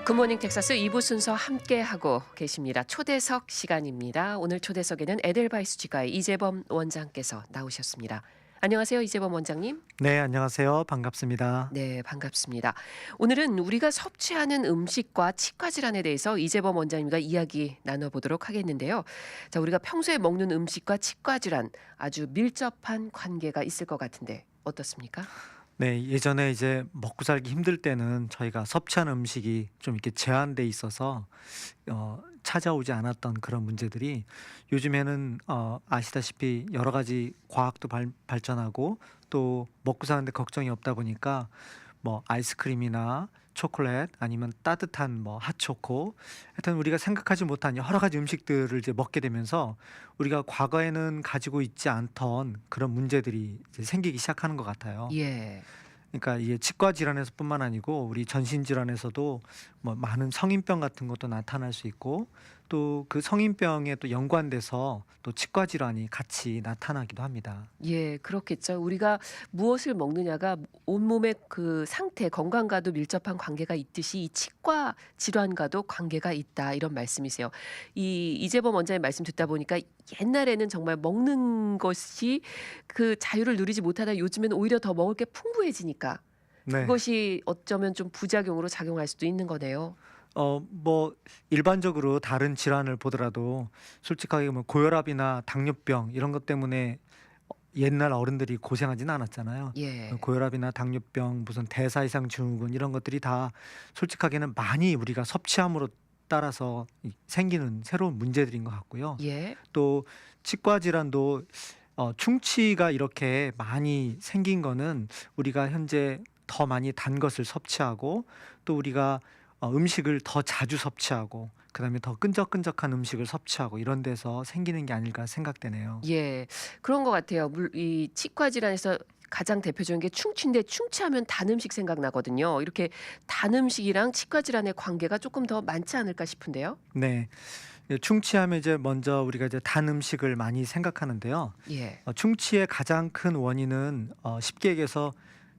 굿모닝 텍사스 2부 순서 함께하고 계십니다. 초대석 시간입니다. 오늘 초대석에는 에델바이스 치과의 이재범 원장께서 나오셨습니다. 안녕하세요, 이재범 원장님. 네, 안녕하세요. 반갑습니다. 네, 반갑습니다. 오늘은 우리가 섭취하는 음식과 치과 질환에 대해서 이재범 원장님과 이야기 나눠보도록 하겠는데요. 자, 우리가 평소에 먹는 음식과 치과 질환 아주 밀접한 관계가 있을 것 같은데 어떻습니까? 네, 예전에 이제 먹고 살기 힘들 때는 저희가 섭취하는 음식이 좀 이렇게 제한돼 있어서 찾아오지 않았던 그런 문제들이 요즘에는 아시다시피 여러 가지 과학도 발전하고 또 먹고 사는데 걱정이 없다 보니까 뭐 아이스크림이나 초콜릿 아니면 따뜻한 뭐 핫초코, 하여튼 우리가 생각하지 못한 여러 가지 음식들을 이제 먹게 되면서 우리가 과거에는 가지고 있지 않던 그런 문제들이 이제 생기기 시작하는 것 같아요. 예. 그러니까 이게 치과 질환에서뿐만 아니고 우리 전신 질환에서도 뭐 많은 성인병 같은 것도 나타날 수 있고 또 그 성인병에 또 연관돼서 또 치과 질환이 같이 나타나기도 합니다. 예, 그렇겠죠. 우리가 무엇을 먹느냐가 온몸의 그 상태, 건강과도 밀접한 관계가 있듯이 이 치과 질환과도 관계가 있다. 이런 말씀이세요. 이 이재범 원장의 말씀 듣다 보니까 옛날에는 정말 먹는 것이 그 자유를 누리지 못하다 요즘에는 오히려 더 먹을 게 풍부해지니까 네. 그것이 어쩌면 좀 부작용으로 작용할 수도 있는 거네요. 뭐 일반적으로 다른 질환을 보더라도 솔직하게 뭐 고혈압이나 당뇨병 이런 것 때문에 옛날 어른들이 고생하지는 않았잖아요. 예. 고혈압이나 당뇨병, 무슨 대사 이상 증후군 이런 것들이 다 솔직하게는 많이 우리가 섭취함으로 따라서 생기는 새로운 문제들인 것 같고요. 예. 또 치과 질환도 충치가 이렇게 많이 생긴 거는 우리가 현재 더 많이 단 것을 섭취하고 또 우리가 음식을 더 자주 섭취하고 그다음에 더 끈적끈적한 음식을 섭취하고 이런 데서 생기는 게 아닐까 생각되네요. 예. 그런 것 같아요. 이 치과 질환에서 가장 대표적인 게 충치인데 충치하면 단 음식 생각나거든요. 이렇게 단 음식이랑 치과 질환의 관계가 조금 더 많지 않을까 싶은데요. 네. 충치하면 이제 먼저 우리가 이제 단 음식을 많이 생각하는데요. 예. 충치의 가장 큰 원인은 쉽게 얘기해서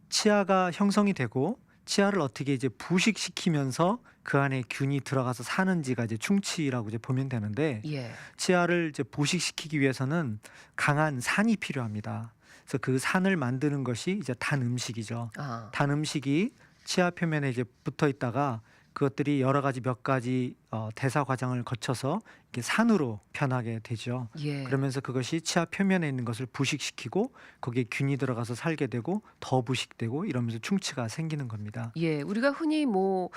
치아가 형성이 되고 치아를 어떻게 이제 부식시키면서 그 안에 균이 들어가서 사는지가 이제 충치라고 이제 보면 되는데 예. 치아를 이제 부식시키기 위해서는 강한 산이 필요합니다. 그래서 그 산을 만드는 것이 이제 단 음식이죠. 아. 단 음식이 치아 표면에 이제 붙어 있다가 그것들이 여러 가지 몇 가지 대사 과정을 거쳐서 이게 산으로 변하게 되죠. 예. 그러면서 그것이 치아 표면에 있는 것을 부식시키고 거기에 균이 들어가서 살게 되고 더 부식되고 이러면서 충치가 생기는 겁니다. 예. 우리가 흔히 뭐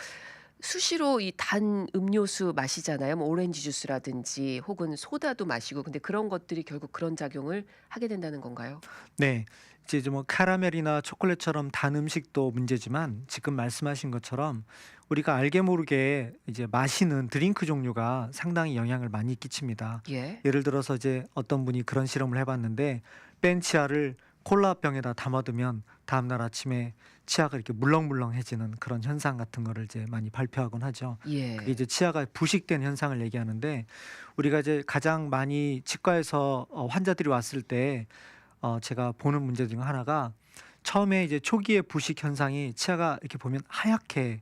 수시로 이 단 음료수 마시잖아요. 뭐 오렌지 주스라든지 혹은 소다도 마시고 근데 그런 것들이 결국 그런 작용을 하게 된다는 건가요? 네. 이제 뭐 카라멜이나 초콜릿처럼 단 음식도 문제지만 지금 말씀하신 것처럼 우리가 알게 모르게 이제 마시는 드링크 종류가 상당히 영향을 많이 끼칩니다. 예. 예를 들어서 이제 어떤 분이 그런 실험을 해 봤는데 뺀 치아를 콜라병에다 담아두면 다음날 아침에 치아가 이렇게 물렁물렁해지는 그런 현상 같은 거를 이제 많이 발표하곤 하죠. 그게 예. 이제 치아가 부식된 현상을 얘기하는데 우리가 이제 가장 많이 치과에서 환자들이 왔을 때 제가 보는 문제 중 하나가 처음에 이제 초기의 부식 현상이 치아가 이렇게 보면 하얗게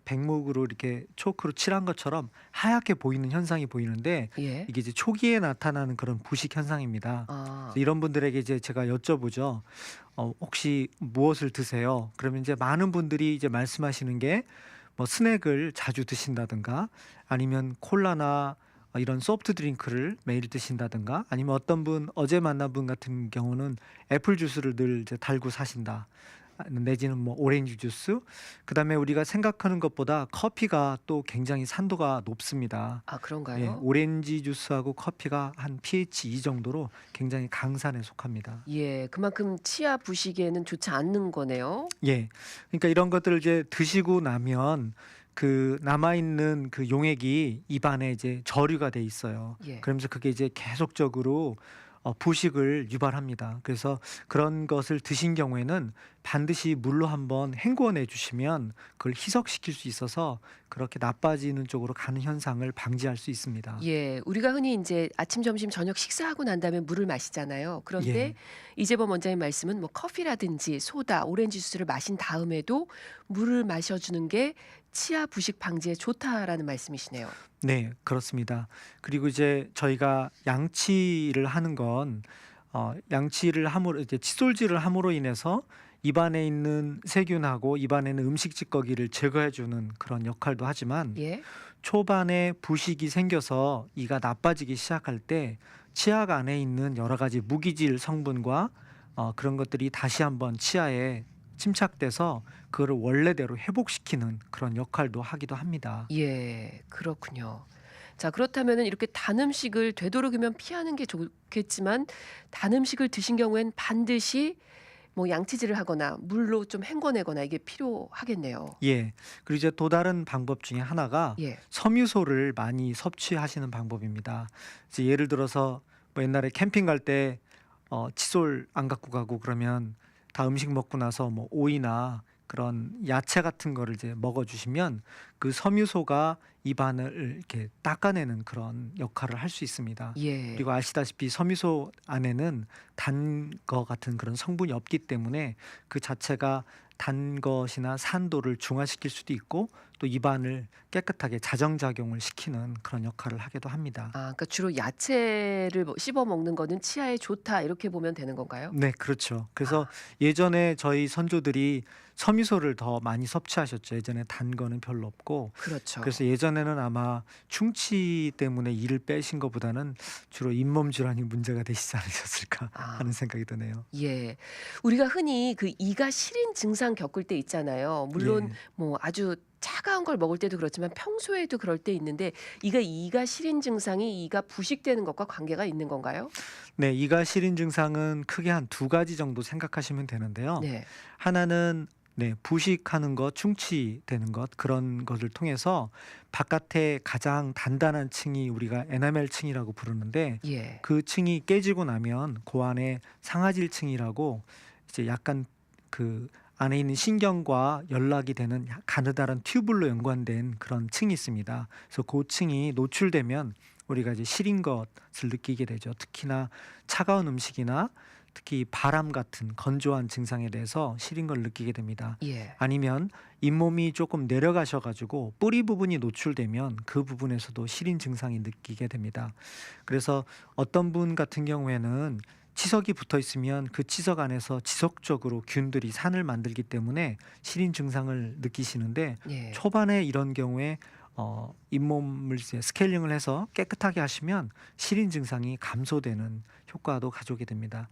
백목으로 이렇게 초크로 칠한 것처럼 하얗게 보이는 현상이 보이는데 예. 이게 이제 초기에 나타나는 그런 부식 현상입니다. 아. 그래서 이런 분들에게 이제 제가 여쭤보죠. 혹시 무엇을 드세요? 그러면 이제 많은 분들이 이제 말씀하시는 게 뭐 스낵을 자주 드신다든가 아니면 콜라나 이런 소프트 드링크를 매일 드신다든가 아니면 어떤 분 어제 만난 분 같은 경우는 애플 주스를 늘 이제 달고 사신다. 내지는 뭐 오렌지 주스. 그다음에 우리가 생각하는 것보다 커피가 또 굉장히 산도가 높습니다. 아, 예, 그런가요? 오렌지 주스하고 커피가 한 pH 2 정도로 굉장히 강산에 속합니다. 예. 그만큼 치아 부식에는 좋지 않는 거네요. 예. 그러니까 이런 것들을 이제 드시고 나면 그 남아 있는 그 용액이 입안에 이제 저류가 돼 있어요. 예. 그러면서 그게 이제 계속적으로 부식을 유발합니다. 그래서 그런 것을 드신 경우에는 반드시 물로 한번 헹구어내 주시면 그걸 희석시킬 수 있어서 그렇게 나빠지는 쪽으로 가는 현상을 방지할 수 있습니다. 예. 우리가 흔히 인제 아침, 점심, 저녁 식사하고 난 다음에 물을 마시잖아요. 그런데 예. 이재범 원장의 말씀은 뭐 커피라든지 소다, 오렌지 주스를 마신 다음에도 물을 마셔 주는 게 치아 부식 방지에 좋다라는 말씀이시네요. 네, 그렇습니다. 그리고 이제 저희가 양치를 하는 건 양치를 함으로 이제 칫솔질을 함으로 인해서 입안에 있는 세균하고 입안에 있는 음식 찌꺼기를 제거해 주는 그런 역할도 하지만 예. 초반에 부식이 생겨서 이가 나빠지기 시작할 때 치아 안에 있는 여러 가지 무기질 성분과 그런 것들이 다시 한번 치아에 침착돼서 그거를 원래대로 회복시키는 그런 역할도 하기도 합니다. 예. 그렇군요. 자, 그렇다면은 이렇게 단 음식을 되도록이면 피하는 게 좋겠지만 단 음식을 드신 경우엔 반드시 뭐 양치질을 하거나 물로 좀 헹궈내거나 이게 필요하겠네요. 예. 그리고 이제 또 다른 방법 중에 하나가 예. 섬유소를 많이 섭취하시는 방법입니다. 이제 예를 들어서 뭐 옛날에 캠핑 갈 때 칫솔 안 갖고 가고 그러면 다 음식 먹고 나서 뭐 오이나 그런 야채 같은 거를 이제 먹어 주시면 그 섬유소가 입안을 이렇게 닦아내는 그런 역할을 할 수 있습니다. 예. 그리고 아시다시피 섬유소 안에는 단 거 같은 그런 성분이 없기 때문에 그 자체가 단 것이나 산도를 중화시킬 수도 있고 또 입안을 깨끗하게 자정작용을 시키는 그런 역할을 하기도 합니다. 아, 그러니까 주로 야채를 뭐 씹어 먹는 거는 치아에 좋다 이렇게 보면 되는 건가요? 네, 그렇죠. 그래서 아, 예전에 저희 선조들이 섬유소를 더 많이 섭취하셨죠. 예전에 단 거는 별로 없고. 그렇죠. 그래서 예전에는 아마 충치 때문에 이를 빼신 것보다는 주로 잇몸 질환이 문제가 되시지 않으셨을까 아. 하는 생각이 드네요. 예. 우리가 흔히 그 이가 시린 증상 겪을 때 있잖아요. 물론 예. 뭐 아주 차가운 걸 먹을 때도 그렇지만 평소에도 그럴 때 있는데 이가 시린 증상이 이가 부식되는 것과 관계가 있는 건가요? 네, 이가 시린 증상은 크게 한 두 가지 정도 생각하시면 되는데요. 네. 하나는 네, 부식하는 것, 충치되는 것 그런 것을 통해서 바깥에 가장 단단한 층이 우리가 에나멜 층이라고 부르는데 예. 그 층이 깨지고 나면 그 안에 상아질 층이라고 이제 약간 그 안에 있는 신경과 연락이 되는 가느다란 튜블로 연관된 그런 층이 있습니다. 그래서 그 층이 노출되면 우리가 이제 시린 것을 느끼게 되죠. 특히나 차가운 음식이나 특히 바람 같은 건조한 증상에 대해서 시린 걸 느끼게 됩니다. 예. 아니면 잇몸이 조금 내려가셔 가지고 뿌리 부분이 노출되면 그 부분에서도 시린 증상이 느끼게 됩니다. 그래서 어떤 분 같은 경우에는 치석이 붙어 있으면 그 치석 안에서 지속적으로 균들이 산을 만들기 때문에 시린 증상을 느끼시는데 예. 초반에 이런 경우에 잇몸을 이제 스케일링을 해서 깨끗하게 하시면 시린 증상이 감소되는 효과도 가져오게 됩니다.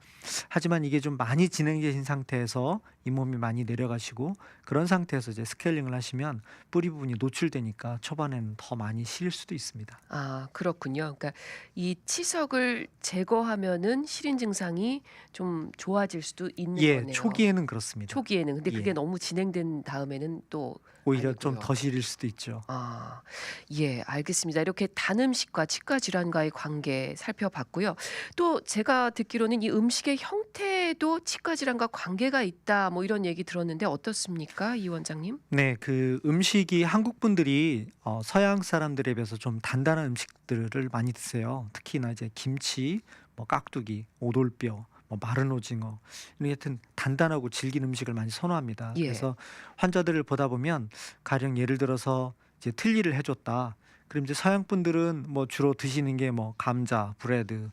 하지만 이게 좀 많이 진행되신 상태에서 잇몸이 많이 내려가시고 그런 상태에서 이제 스케일링을 하시면 뿌리 부분이 노출되니까 초반에는 더 많이 시릴 수도 있습니다. 아, 그렇군요. 그러니까 이 치석을 제거하면은 시린 증상이 좀 좋아질 수도 있는 예, 거네요. 초기에는 그렇습니다. 초기에는. 근데 그게 예. 너무 진행된 다음에는 또 오히려 좀 아니고요. 더 시릴 수도 있죠. 아. 예, 알겠습니다. 이렇게 단 음식과 치과 질환과의 관계 살펴봤고요. 또 제가 듣기로는 이 음식의 형태도 치과 질환과 관계가 있다 뭐 이런 얘기 들었는데 어떻습니까? 이 원장님? 네, 그 음식이 한국 분들이 서양 사람들에 비해서 좀 단단한 음식들을 많이 드세요. 특히나 이제 김치, 뭐 깍두기, 오돌뼈, 뭐 마른 오징어 이런 하여튼 단단하고 질긴 음식을 많이 선호합니다. 예. 그래서 환자들을 보다 보면 가령 예를 들어서 이제 틀니를 해줬다. 그럼 이제 서양 분들은 뭐 주로 드시는 게 뭐 감자, 브레드,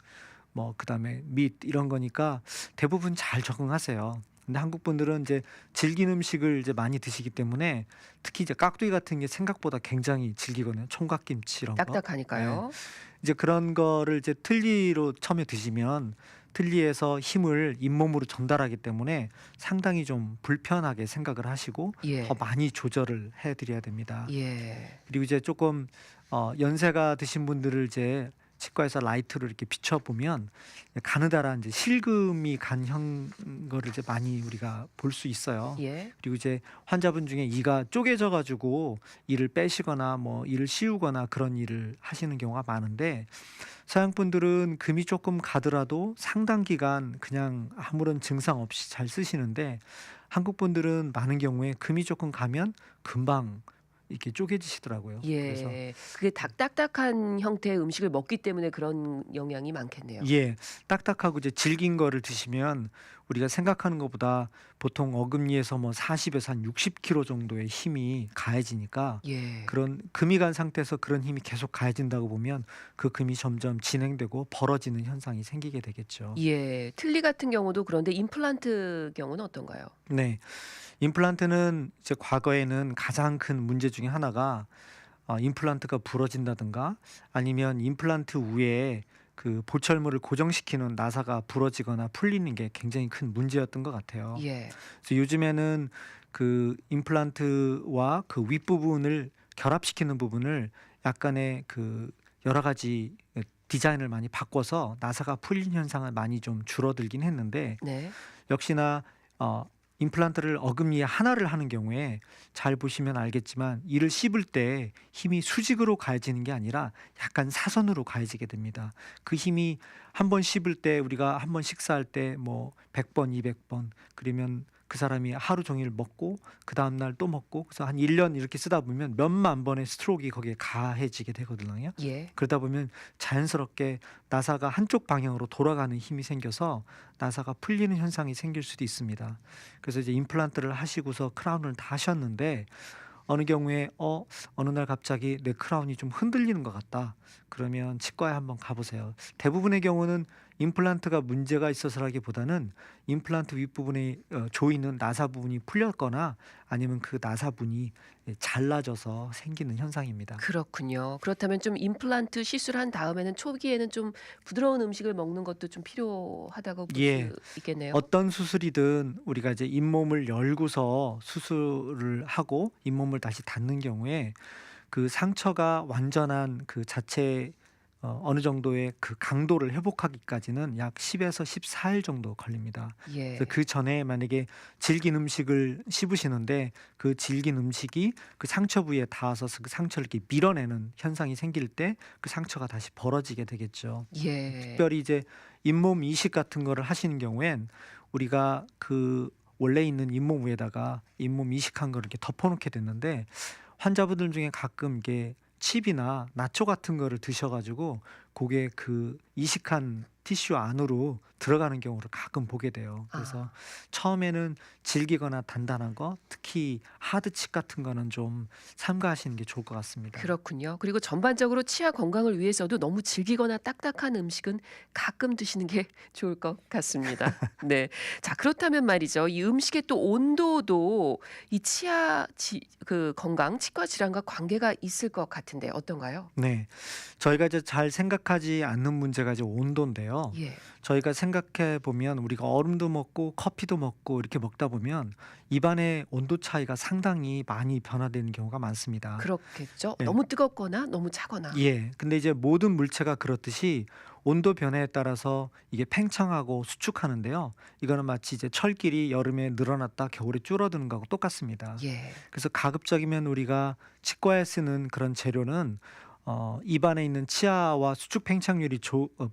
뭐 그다음에 밑 이런 거니까 대부분 잘 적응하세요. 근데 한국 분들은 이제 질긴 음식을 이제 많이 드시기 때문에 특히 이제 깍두기 같은 게 생각보다 굉장히 질기거든요. 총각김치 이런 거. 네. 딱딱하니까요. 이제 그런 거를 이제 틀니로 처음에 드시면 틀니에서 힘을 잇몸으로 전달하기 때문에 상당히 좀 불편하게 생각을 하시고 예. 더 많이 조절을 해 드려야 됩니다. 예. 그리고 이제 조금 연세가 드신 분들을 이제 치과에서 라이트로 이렇게 비춰 보면 가느다란 이제 실금이 간 거를 이제 많이 우리가 볼 수 있어요. 예. 그리고 이제 환자분 중에 이가 쪼개져 가지고 이를 빼시거나 뭐 이를 씌우거나 그런 일을 하시는 경우가 많은데 서양 분들은 금이 조금 가더라도 상당 기간 그냥 아무런 증상 없이 잘 쓰시는데 한국 분들은 많은 경우에 금이 조금 가면 금방 이렇게 쪼개지시더라고요. 그래서 예. 그게 딱딱한 형태의 음식을 먹기 때문에 그런 영향이 많겠네요. 예. 딱딱하고 이제 질긴 거를 드시면 우리가 생각하는 것보다 보통 어금니에서 뭐 40 에서 한 60 킬로 정도의 힘이 가해지니까 예. 그런 금이 간 상태에서 그런 힘이 계속 가해진다고 보면 그 금이 점점 진행되고 벌어지는 현상이 생기게 되겠죠. 예. 틀니 같은 경우도 그런데 임플란트 경우는 어떤가요? 네. 임플란트는 이제 과거에는 가장 큰 문제 중에 하나가 임플란트가 부러진다든가 아니면 임플란트 위에 그 보철물을 고정시키는 나사가 부러지거나 풀리는 게 굉장히 큰 문제였던 것 같아요. 예. 그래서 요즘에는 그 임플란트와 그 윗부분을 결합시키는 부분을 약간의 그 여러 가지 디자인을 많이 바꿔서 나사가 풀린 현상을 많이 좀 줄어들긴 했는데 네. 역시나 어 임플란트를 어금니에 하나를 하는 경우에 잘 보시면 알겠지만 이를 씹을 때 힘이 수직으로 가해지는 게 아니라 약간 사선으로 가해지게 됩니다. 그 힘이 한 번 씹을 때 우리가 한 번 식사할 때 뭐 100 번, 200번 그러면 그 사람이 하루 종일 먹고 그다음 날 또 먹고 그래서 한 1년 이렇게 쓰다 보면 몇만 번의 스트로크가 거기에 가해지게 되거든요. 예. 그러다 보면 자연스럽게 나사가 한쪽 방향으로 돌아가는 힘이 생겨서 나사가 풀리는 현상이 생길 수도 있습니다. 그래서 이제 임플란트를 하시고서 크라운을 다 하셨는데 어느 경우에 어느 날 갑자기 내 크라운이 좀 흔들리는 것 같다. 그러면 치과에 한번 가보세요. 대부분의 경우는 임플란트가 문제가 있어서라기보다는 임플란트 윗부분에 조이는 나사 부분이 풀렸거나 아니면 그 나사분이 잘라져서 생기는 현상입니다. 그렇군요. 그렇다면 좀 임플란트 시술한 다음에는 초기에는 좀 부드러운 음식을 먹는 것도 좀 필요하다고 볼 예. 수 있겠네요. 어떤 수술이든 우리가 이제 잇몸을 열고서 수술을 하고 잇몸을 다시 닫는 경우에 그 상처가 완전한 그 자체 어느 정도의 그 강도를 회복하기까지는 약 10 에서 14일 정도 걸립니다. 그래서 예. 그전에 만약에 질긴 음식을 씹으시는데 그 질긴 음식이 그 상처 부위에 닿아서 그 상처를 이렇게 밀어내는 현상이 생길 때 그 상처가 다시 벌어지게 되겠죠. 예. 특별히 이제 잇몸 이식 같은 거를 하시는 경우엔 우리가 그 원래 있는 잇몸 위에다가 잇몸 이식한 거를 이렇게 덮어 놓게 됐는데 환자분들 중에 가끔 이게 칩이나 나초 같은 거를 드셔 가지고 고게 그 이식한 티슈 안으로 들어가는 경우를 가끔 보게 돼요. 그래서 아. 처음에는 질기거나 단단한 거 특히 하드칩 같은 거는 좀 삼가하시는 게 좋을 것 같습니다. 그렇군요. 그리고 전반적으로 치아 건강을 위해서도 너무 질기거나 딱딱한 음식은 가끔 드시는 게 좋을 것 같습니다. 네. 자, 그렇다면 말이죠. 이 음식의 또 온도도 이 그 건강, 치과 질환과 관계가 있을 것 같은데 어떤가요? 네. 저희가 이제 잘 생각하지 않는 문제가 이제 온도인데요. 예. 저희가 생각해 보면 우리가 얼음도 먹고 커피도 먹고 이렇게 먹다 보면 입안의 온도 차이가 상당히 많이 변화되는 경우가 많습니다. 그렇겠죠. 예. 너무 뜨겁거나 너무 차거나. 예. 근데 이제 모든 물체가 그렇듯이 온도 변화에 따라서 이게 팽창하고 수축하는데요. 이거는 마치 이제 철길이 여름에 늘어났다 겨울에 줄어드는 거하고 똑같습니다. 예. 그래서 가급적이면 우리가 치과에 쓰는 그런 재료는 입안에 있는 치아와 수축 팽창률이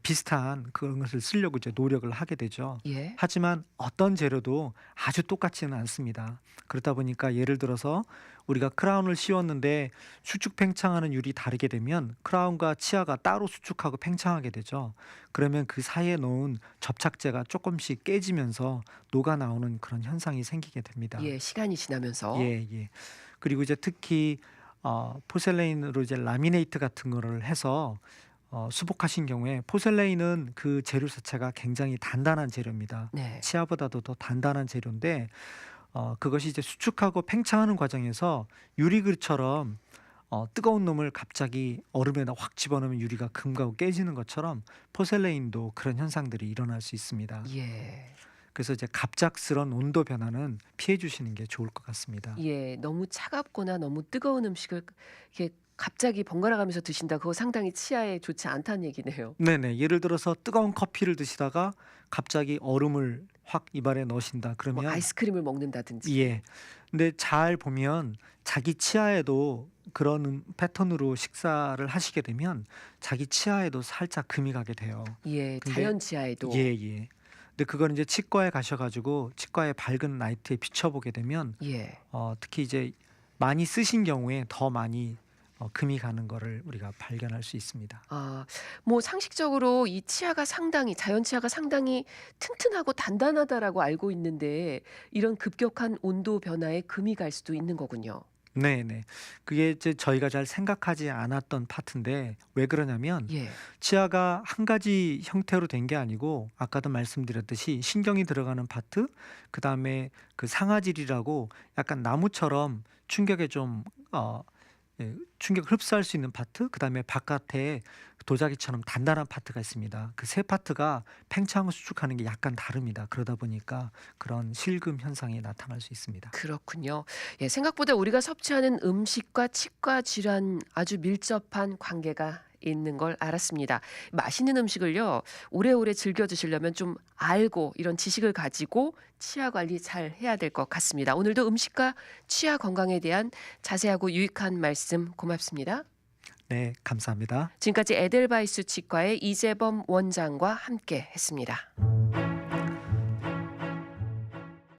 비슷한 그런 것을 쓰려고 이제 노력을 하게 되죠. 예. 하지만 어떤 재료도 아주 똑같지는 않습니다. 그렇다 보니까 예를 들어서 우리가 크라운을 씌웠는데 수축 팽창하는 율이 다르게 되면 크라운과 치아가 따로 수축하고 팽창하게 되죠. 그러면 그 사이에 놓은 접착제가 조금씩 깨지면서 녹아 나오는 그런 현상이 생기게 됩니다. 예. 시간이 지나면서. 예, 예. 그리고 이제 특히 포셀레인으로 이제 라미네이트 같은 거를 해서 수복하신 경우에 포셀레인은 그 재료 자체가 굉장히 단단한 재료입니다. 네. 치아보다도 더 단단한 재료인데 그것이 이제 수축하고 팽창하는 과정에서 유리글처럼 뜨거운 놈을 갑자기 얼음에다 확 집어넣으면 유리가 금가고 깨지는 것처럼 포셀레인도 그런 현상들이 일어날 수 있습니다. 예. 그래서 이제 갑작스런 온도 변화는 피해 주시는 게 좋을 것 같습니다. 예. 너무 차갑거나 너무 뜨거운 음식을 이렇게 갑자기 번갈아 가면서 드신다. 그거 상당히 치아에 좋지 않다는 얘기네요. 네네. 예를 들어서 뜨거운 커피를 드시다가 갑자기 얼음을 확 입안에 넣으신다 뭐 그러면 아이스크림을 먹는다든지. 예. 근데 잘 보면 자기 치아에도 그런 패턴으로 식사를 하시게 되면 자기 치아에도 살짝 금이 가게 돼요. 예. 근데 자연 치아에도. 예예. 근데 그걸 이제 치과에 가셔 가지고 치과의 밝은 라이트에 비춰 보게 되면 예. 특히 이제 많이 쓰신 경우에 더 많이 금이 가는 거를 우리가 발견할 수 있습니다. 아, 뭐 상식적으로 이 치아가 상당히 자연 치아가 상당히 튼튼하고 단단하다라고 알고 있는데 이런 급격한 온도 변화에 금이 갈 수도 있는 거군요. 네네. 그게 이제 저희가 잘 생각하지 않았던 파트인데 왜 그러냐면 예. 치아가 한 가지 형태로 된 게 아니고 아까도 말씀드렸듯이 신경이 들어가는 파트, 그다음에 그 상아질이라고 약간 나무처럼 충격에 좀 충격을 흡수할 수 있는 파트, 그다음에 바깥에 도자기처럼 단단한 파트가 있습니다. 그 세 파트가 팽창을 수축하는 게 약간 다릅니다. 그러다 보니까 그런 실금 현상이 나타날 수 있습니다. 그렇군요. 예, 생각보다 우리가 섭취하는 음식과 치과 질환 아주 밀접한 관계가 있는 걸 알았습니다. 맛있는 음식을요, 오래오래 즐겨 드시려면 좀 알고 이런 지식을 가지고 치아 관리 잘 해야 될 것 같습니다. 오늘도 음식과 치아 건강에 대한 자세하고 유익한 말씀 고맙습니다. 네, 감사합니다. 지금까지 에델바이스 치과의 이재범 원장과 함께 했습니다.